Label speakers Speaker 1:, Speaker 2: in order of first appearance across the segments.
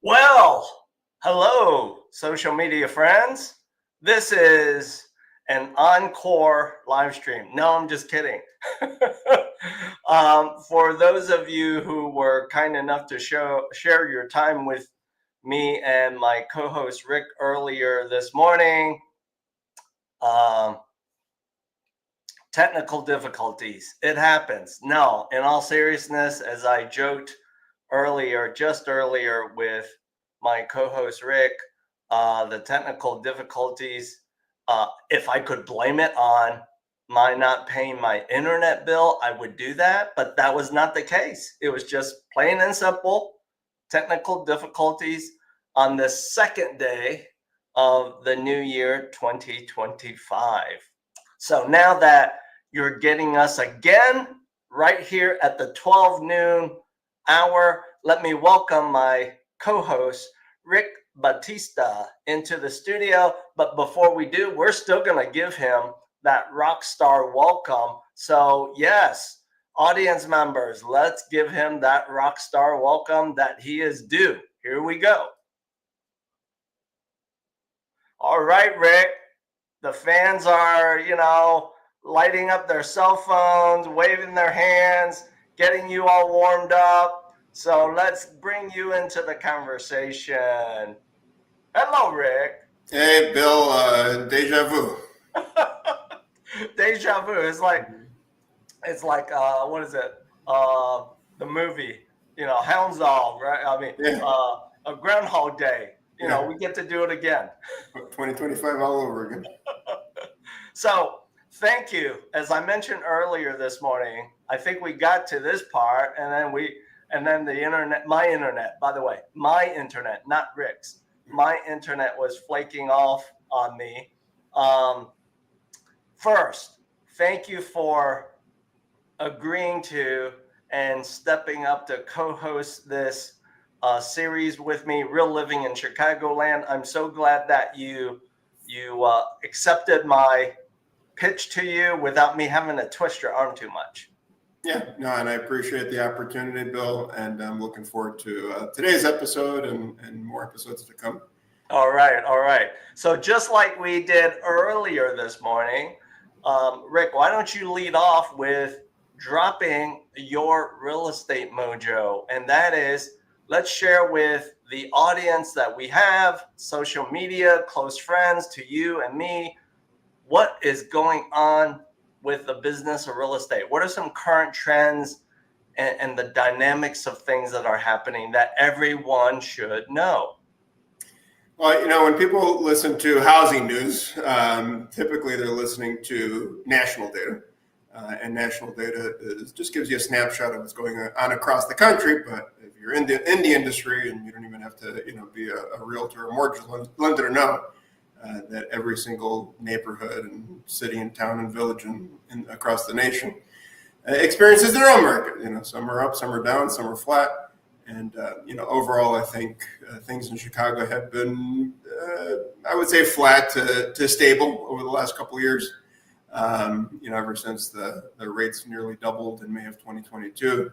Speaker 1: Well, hello, social media friends. This is an Encore live stream. No, I'm just kidding. For those of you who were kind enough to share your time with me and my co-host Rick earlier this morning, um, technical difficulties. It happens. No, in all seriousness, as I joked just earlier with my co-host Rick, the technical difficulties, if I could blame it on my not paying my internet bill, I would do that, but that was not the case. It was just plain and simple technical difficulties on the second day of the new year 2025. So now that you're getting us again right here at the 12 noon hour, let me welcome my co-host, Rick Batista, into the studio. But before we do, we're still going to give him that rock star welcome. So yes, audience members, let's give him that rock star welcome that he is due. Here we go. All right, Rick. The fans are, lighting up their cell phones, waving their hands, getting you all warmed up. So let's bring you into the conversation. Hello, Rick.
Speaker 2: Hey, Bill. Deja vu.
Speaker 1: Deja vu. It's like what is it? The movie, Hound's Dog, right? I mean,
Speaker 2: Yeah.
Speaker 1: a Groundhog Day.
Speaker 2: Yeah.
Speaker 1: We get to do it again.
Speaker 2: 2025 all over again.
Speaker 1: So thank you. As I mentioned earlier this morning, I think we got to this part, and then the internet, my internet, by the way, my internet, not Rick's, my internet was flaking off on me. First, thank you for agreeing to and stepping up to co-host this series with me, Real Living in Chicagoland. I'm so glad that you accepted my pitch to you without me having to twist your arm too much.
Speaker 2: Yeah, no, and I appreciate the opportunity, Bill, and I'm looking forward to today's episode and more episodes to come.
Speaker 1: All right. So just like we did earlier this morning, Rick, why don't you lead off with dropping your real estate mojo? And that is, let's share with the audience that we have, social media, close friends to you and me, what is going on with the business of real estate? What are some current trends and the dynamics of things that are happening that everyone should know?
Speaker 2: Well, when people listen to housing news, typically they're listening to national data. And national data just gives you a snapshot of what's going on across the country. But if you're in the industry, and you don't even have to, be a realtor or mortgage lender to know that every single neighborhood and city and town and village and across the nation experiences their own market. Some are up, some are down, some are flat. And, overall, I think things in Chicago have been, I would say, flat to stable over the last couple of years. Ever since the rates nearly doubled in May of 2022,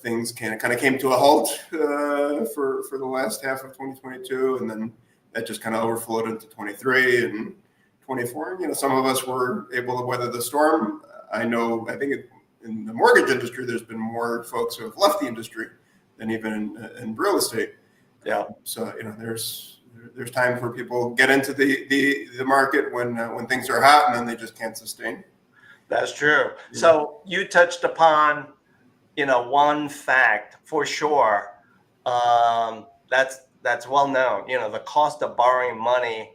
Speaker 2: things kind of came to a halt for the last half of 2022, and then that just kind of overflowed into 23 and 24. Some of us were able to weather the storm. I think in the mortgage industry, there's been more folks who have left the industry than even in real estate.
Speaker 1: Yeah.
Speaker 2: So there's time for people get into the market when things are hot, and then they just can't sustain.
Speaker 1: That's true. Yeah. So you touched upon, one fact for sure. That's well known. The cost of borrowing money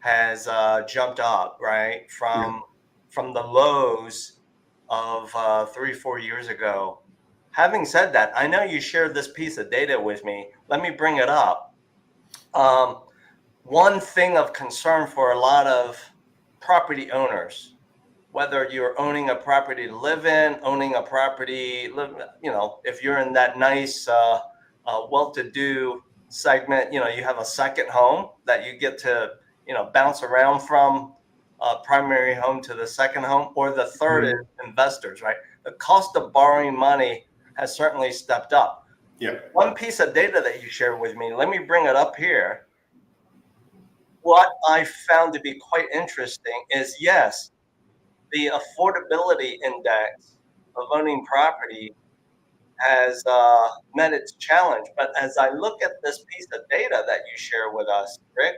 Speaker 1: has jumped up, right? From the lows of 3-4 years ago. Having said that, I know you shared this piece of data with me. Let me bring it up. One thing of concern for a lot of property owners, whether you're owning a property to live in, owning a property, if you're in that nice, well-to-do segment, you have a second home that you get to, bounce around from primary home to the second home, or the third is investors, right? The cost of borrowing money has certainly stepped up.
Speaker 2: Yeah.
Speaker 1: One piece of data that you shared with me, let me bring it up here. What I found to be quite interesting is, yes, the affordability index of owning property has met its challenge. But as I look at this piece of data that you share with us, Rick,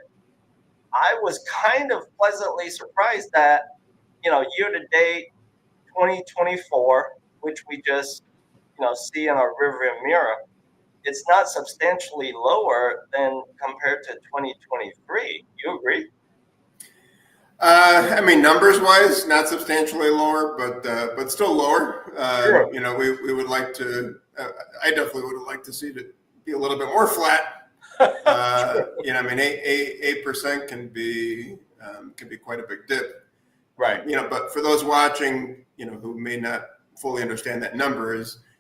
Speaker 1: I was kind of pleasantly surprised that, year to date 2024, which we just, see in our rearview mirror, it's not substantially lower than compared to 2023. You agree?
Speaker 2: I mean, numbers wise, not substantially lower, but still lower.
Speaker 1: Sure.
Speaker 2: We would like to. I definitely would have liked to see it be a little bit more flat. I mean, 8% can be quite a big dip.
Speaker 1: Right.
Speaker 2: But for those watching, who may not fully understand that number,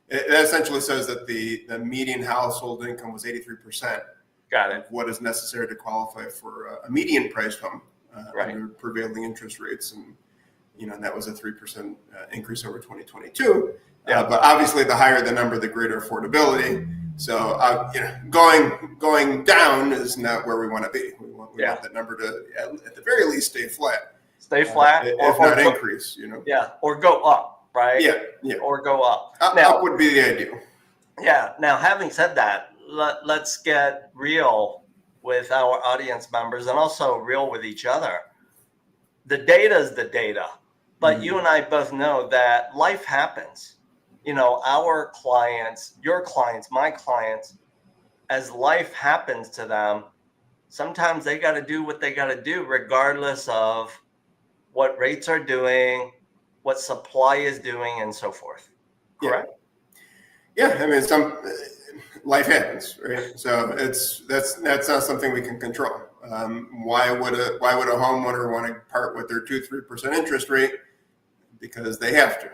Speaker 2: it essentially says that the median household income was 83%.
Speaker 1: Got it.
Speaker 2: Of what is necessary to qualify for a median priced home
Speaker 1: Right.
Speaker 2: under prevailing interest rates, and that was a 3% increase over 2022.
Speaker 1: Yeah.
Speaker 2: But obviously, the higher the number, the greater affordability. So, going down is not where we want to be. We want that number to, at the very least, stay flat.
Speaker 1: Stay flat,
Speaker 2: if not increase.
Speaker 1: Yeah, or go up, right?
Speaker 2: Yeah.
Speaker 1: Or go up.
Speaker 2: Up would be the ideal.
Speaker 1: Yeah. Now, having said that, let's get real with our audience members and also real with each other. The data is the data, but you and I both know that life happens. Our clients, your clients, my clients, as life happens to them, sometimes they got to do what they got to do, regardless of what rates are doing, what supply is doing, and so forth. Correct?
Speaker 2: Yeah. I mean, life happens, right? So that's not something we can control. Why would a homeowner want to part with their 2-3% interest rate? Because they have to.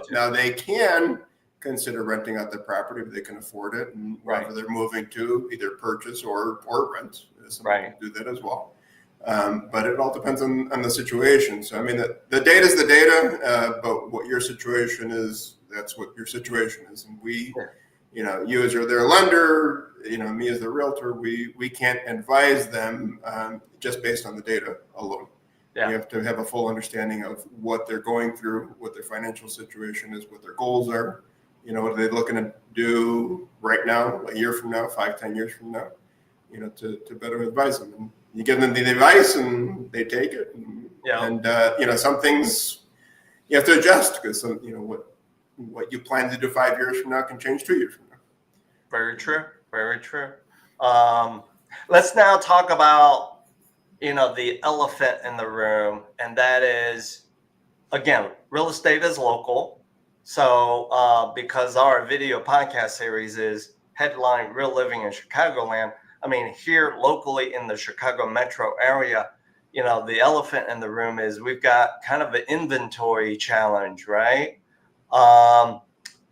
Speaker 2: Now they can consider renting out the property if they can afford it, and wherever they're moving to, either purchase or rent. Some people do that as well. But it all depends on the situation. So I mean, the data is the data, but what your situation is, that's what your situation is, and we. You as their lender, me as the realtor, we can't advise them just based on the data alone. Yeah. We have to have a full understanding of what they're going through, what their financial situation is, what their goals are. What are they looking to do right now, a year from now, 5-10 years from now, to better advise them. And you give them the advice and they take it. And some things you have to adjust because what you plan to do 5 years from now can change 2 years from now.
Speaker 1: Very true. Very true. Let's now talk about, the elephant in the room, and that is, again, real estate is local. So because our video podcast series is headline Real Living in Chicagoland, I mean, here locally in the Chicago metro area, the elephant in the room is we've got kind of an inventory challenge, right?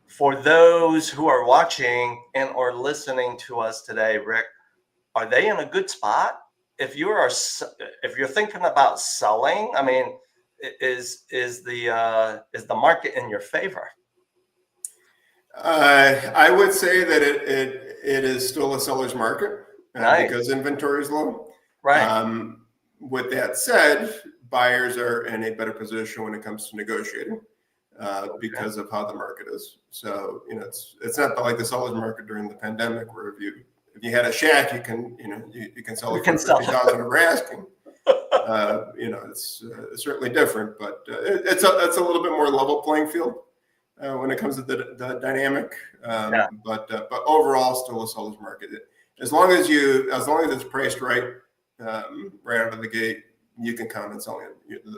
Speaker 1: For those who are watching and or listening to us today, Rick, are they in a good spot? If you're thinking about selling, I mean, is the market in your favor?
Speaker 2: I would say that it is still a seller's market because inventory is low.
Speaker 1: Right.
Speaker 2: With that said, buyers are in a better position when it comes to negotiating. Because of how the market is. So, it's not like the seller's market during the pandemic where if you had a shack, you can sell it for $50,000 over asking. It's certainly different, but it's a little bit more level playing field when it comes to the dynamic. But overall, still a seller's market. As long as it's priced right out of the gate, you can count on selling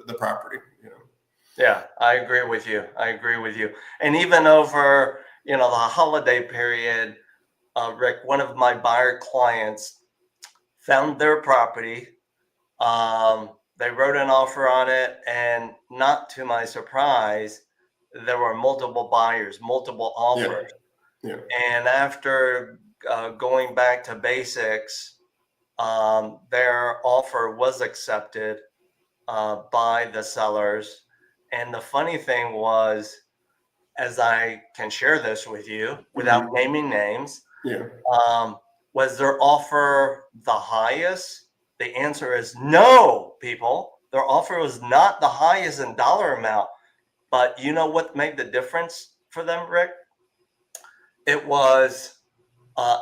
Speaker 2: the property.
Speaker 1: Yeah, I agree with you. And even over, the holiday period, Rick, one of my buyer clients found their property. They wrote an offer on it, and not to my surprise, there were multiple buyers, multiple offers.
Speaker 2: Yeah.
Speaker 1: And after going back to basics, their offer was accepted by the sellers. And the funny thing was, as I can share this with you without naming names,
Speaker 2: Yeah.
Speaker 1: was their offer the highest? The answer is no, people. Their offer was not the highest in dollar amount. But you know what made the difference for them, Rick? It was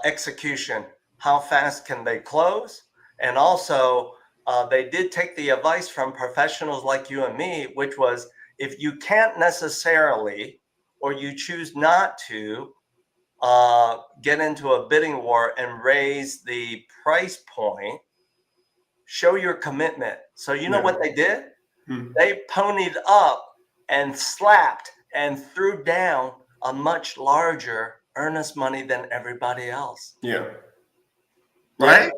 Speaker 1: execution. How fast can they close? And also, they did take the advice from professionals like you and me, which was if you can't necessarily, or you choose not to, get into a bidding war and raise the price point, show your commitment. So you know what they did? They ponied up and slapped and threw down a much larger earnest money than everybody else.
Speaker 2: Yeah.
Speaker 1: Right?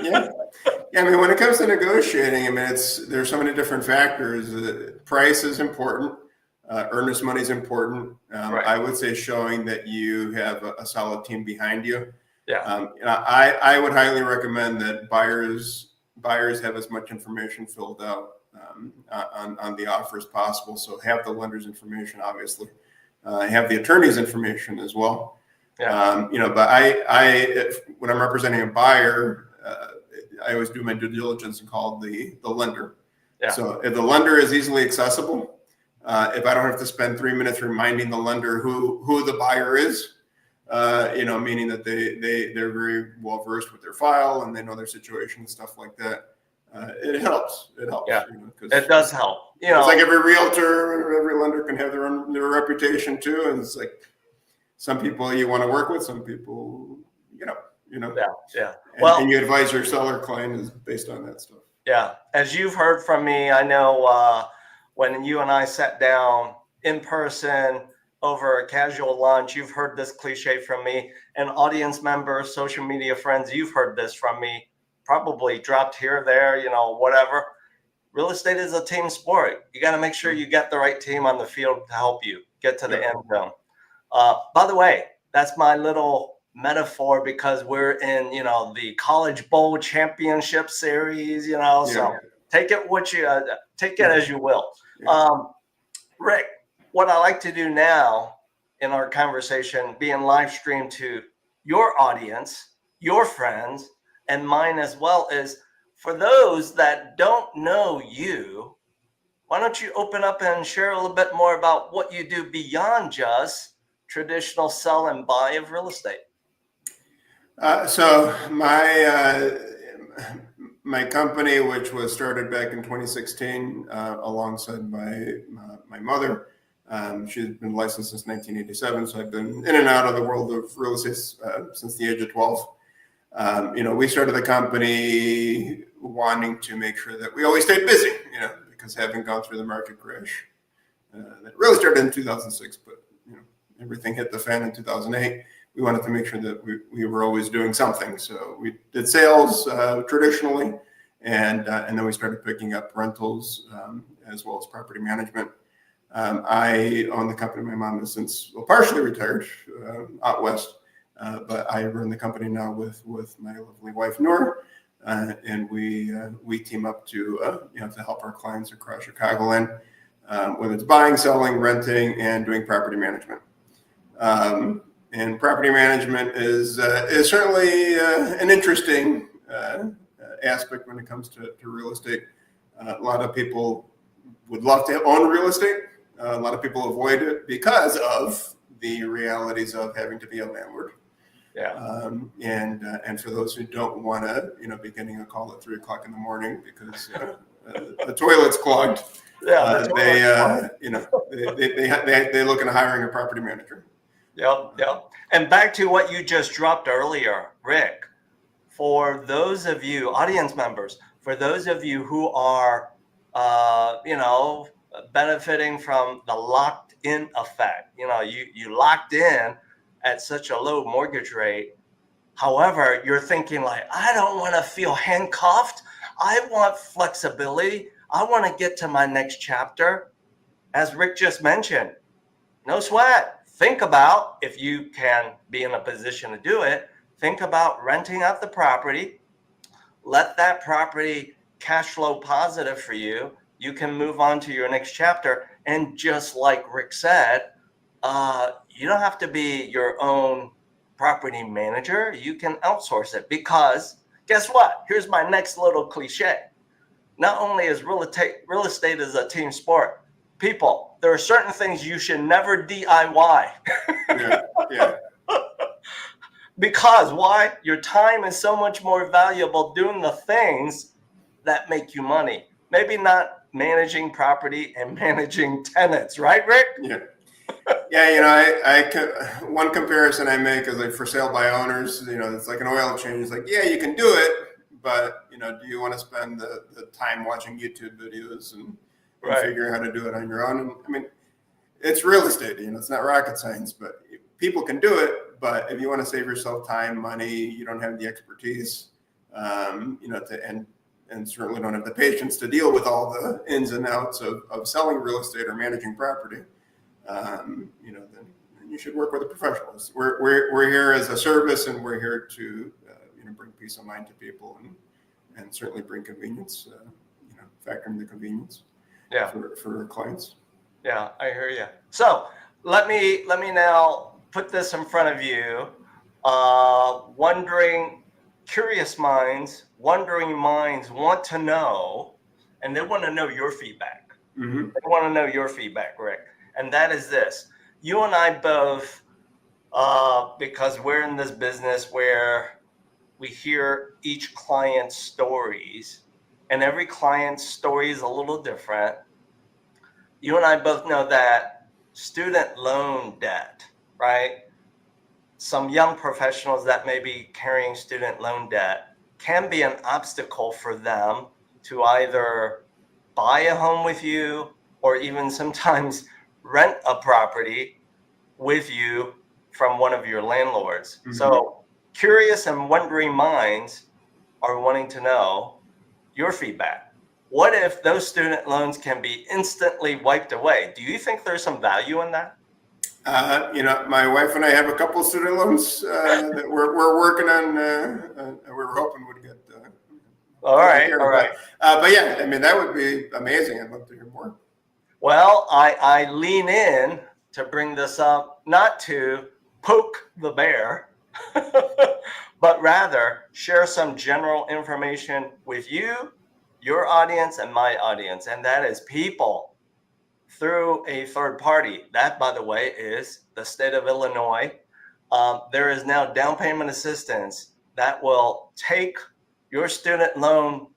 Speaker 2: Yeah. Yeah. I mean, when it comes to negotiating, I mean, there's so many different factors. Price is important. Earnest money is important.
Speaker 1: Right.
Speaker 2: I would say showing that you have a solid team behind you.
Speaker 1: Yeah.
Speaker 2: I would highly recommend that buyers have as much information filled out on the offer as possible. So have the lender's information, obviously, have the attorney's information as well.
Speaker 1: Yeah.
Speaker 2: But when I'm representing a buyer, I always do my due diligence and call the lender.
Speaker 1: Yeah.
Speaker 2: So if the lender is easily accessible, if I don't have to spend 3 minutes reminding the lender who the buyer is, meaning that they're very well versed with their file and they know their situation and stuff like that. It helps. It helps.
Speaker 1: Yeah. It does help.
Speaker 2: It's like every realtor, every lender can have their reputation too, and it's like some people you want to work with, some people, Yeah.
Speaker 1: Yeah.
Speaker 2: And you advise your seller client is based on that stuff.
Speaker 1: Yeah. As you've heard from me, I know when you and I sat down in person over a casual lunch, you've heard this cliche from me, and audience members, social media friends, you've heard this from me, probably dropped here, there, whatever. Real estate is a team sport. You got to make sure you get the right team on the field to help you get to the end zone. By the way, that's my little metaphor because we're in, the College Bowl Championship Series, so take it as you will. Rick, what I like to do now in our conversation, being live streamed to your audience, your friends, and mine as well, is for those that don't know you, why don't you open up and share a little bit more about what you do beyond just traditional sell and buy of real estate?
Speaker 2: So my company, which was started back in 2016, alongside my mother, she's been licensed since 1987. So I've been in and out of the world of real estate since the age of 12. We started the company wanting to make sure that we always stayed busy, because having gone through the market crash that really started in 2006, but everything hit the fan in 2008. We wanted to make sure that we were always doing something. So we did sales traditionally, and then we started picking up rentals as well as property management. I own the company. My mom is since partially retired out west, but I run the company now with my lovely wife Noor, and we team up to help our clients across Chicagoland, whether it's buying, selling, renting, and doing property management. And property management is certainly an interesting aspect when it comes to real estate. A lot of people would love to own real estate. A lot of people avoid it because of the realities of having to be a landlord.
Speaker 1: Yeah.
Speaker 2: And for those who don't want to, be getting a call at 3:00 in the morning because the toilet's clogged.
Speaker 1: Yeah.
Speaker 2: They look into hiring a property manager.
Speaker 1: Yep. And back to what you just dropped earlier, Rick, for those of you, audience members, for those of you who are, benefiting from the locked in effect, you locked in at such a low mortgage rate. However, you're thinking like, I don't want to feel handcuffed. I want flexibility. I want to get to my next chapter. As Rick just mentioned, no sweat. Think about, if you can be in a position to do it, think about renting out the property. Let that property cash flow positive for you. You can move on to your next chapter. And just like Rick said, you don't have to be your own property manager. You can outsource it, because guess what? Here's my next little cliche. Not only is real estate is a team sport, people, there are certain things you should never DIY.
Speaker 2: Yeah, yeah.
Speaker 1: Because why? Your time is so much more valuable doing the things that make you money. Maybe not managing property and managing tenants, right, Rick?
Speaker 2: Yeah. Yeah, you know, one comparison I make is like for sale by owners, you know, it's like an oil change. It's like, yeah, you can do it, but, you know, do you want to spend the time watching YouTube videos and
Speaker 1: Right.
Speaker 2: figuring how to do it on your own? And, I mean, it's real estate, you know, it's not rocket science, but people can do it. But if you want to save yourself time, money, you don't have the expertise, you know, and certainly don't have the patience to deal with all the ins and outs of selling real estate or managing property. You know, then you should work with the professionals. We're here as a service, and we're here to you know, bring peace of mind to people, and certainly bring convenience. You know, factor in the convenience.
Speaker 1: Yeah.
Speaker 2: For clients.
Speaker 1: Yeah, I hear you. So let me now put this in front of you. Curious minds, wondering minds want to know, and they want to know your feedback.
Speaker 2: Mm-hmm.
Speaker 1: They want to know your feedback, Rick. And that is this. You and I both, because we're in this business where we hear each client's stories, and every client's story is a little different. You and I both know that student loan debt, right? Some young professionals that may be carrying student loan debt can be an obstacle for them to either buy a home with you, or even sometimes rent a property with you from one of your landlords. Mm-hmm. So curious and wondering minds are wanting to know your feedback. What if those student loans can be instantly wiped away? Do you think there's some value in that?
Speaker 2: You know, my wife and I have a couple of student loans that we're working on. We're hoping would get.
Speaker 1: All right.
Speaker 2: But yeah, I mean, that would be amazing. I'd love to hear more.
Speaker 1: Well, I lean in to bring this up, not to poke the bear, but rather share some general information with you, your audience, and my audience. And that is people through a third party. That, by the way, is the state of Illinois. There is now down payment assistance that will take your student loan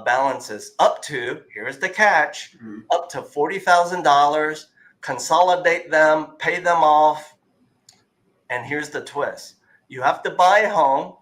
Speaker 1: balances up to, here's the catch, up to $40,000, consolidate them, pay them off. And here's the twist. You have to buy a home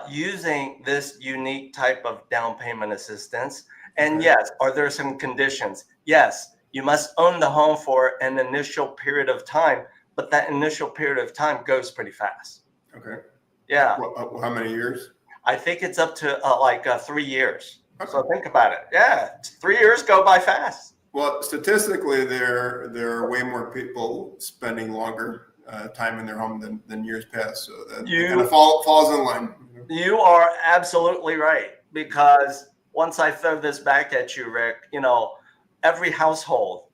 Speaker 1: using this unique type of down payment assistance. And yes, are there some conditions? Yes, you must own the home for an initial period of time, but that initial period of time goes pretty fast.
Speaker 2: Okay.
Speaker 1: Yeah.
Speaker 2: Well, how many years?
Speaker 1: I think it's up to 3 years. Okay. So think about it. Yeah, 3 years go by fast.
Speaker 2: Well, statistically, there are way more people spending longer time in their home than years past. So that kind of falls in line.
Speaker 1: You are absolutely right, because once I throw this back at you, Rick, you know, every household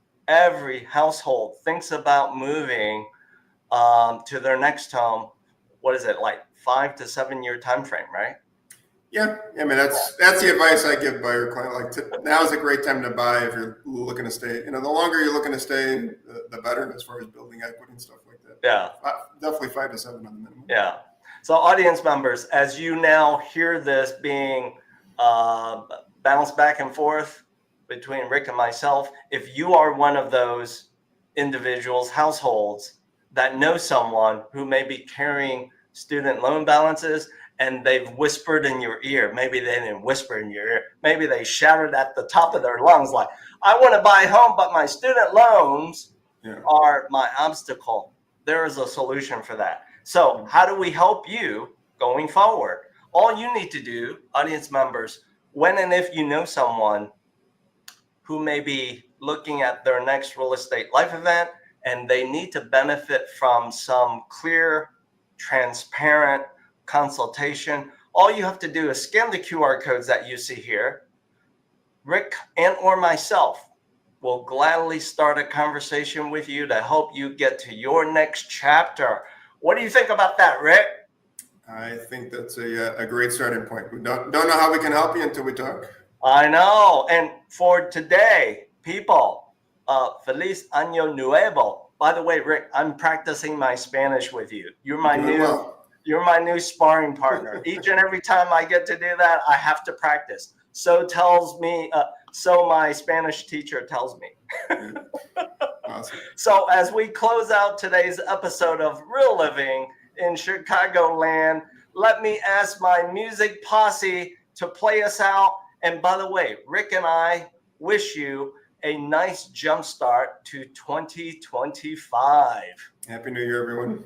Speaker 1: thinks about moving to their next home. What is it, like 5 to 7 year time frame, right?
Speaker 2: Yeah, I mean that's the advice I give buyer client. Like now is a great time to buy if you're looking to stay. You know, the longer you're looking to stay, the better as far as building equity and stuff like that.
Speaker 1: Yeah,
Speaker 2: definitely 5 to 7 on the minimum.
Speaker 1: Yeah. So audience members, as you now hear this being bounced back and forth between Rick and myself, if you are one of those individuals, households that know someone who may be carrying student loan balances, and they've whispered in your ear, maybe they didn't whisper in your ear, maybe they shouted at the top of their lungs like, I want to buy a home, but my student loans are my obstacle. There is a solution for that. So how do we help you going forward? All you need to do, audience members, when and if you know someone who may be looking at their next real estate life event and they need to benefit from some clear, transparent consultation, all you have to do is scan the QR codes that you see here. Rick and or myself will gladly start a conversation with you to help you get to your next chapter. What do you think about that, Rick?
Speaker 2: I think that's a great starting point. We don't know how we can help you until we talk.
Speaker 1: I know. And for today, people, Feliz Año Nuevo. By the way, Rick, I'm practicing my Spanish with you. You're my new sparring partner. Each and every time I get to do that, I have to practice. So my Spanish teacher tells me.
Speaker 2: Awesome.
Speaker 1: So as we close out today's episode of Real Living in Chicagoland, let me ask my music posse to play us out. And by the way, Rick and I wish you a nice jump start to 2025.
Speaker 2: Happy New Year, everyone.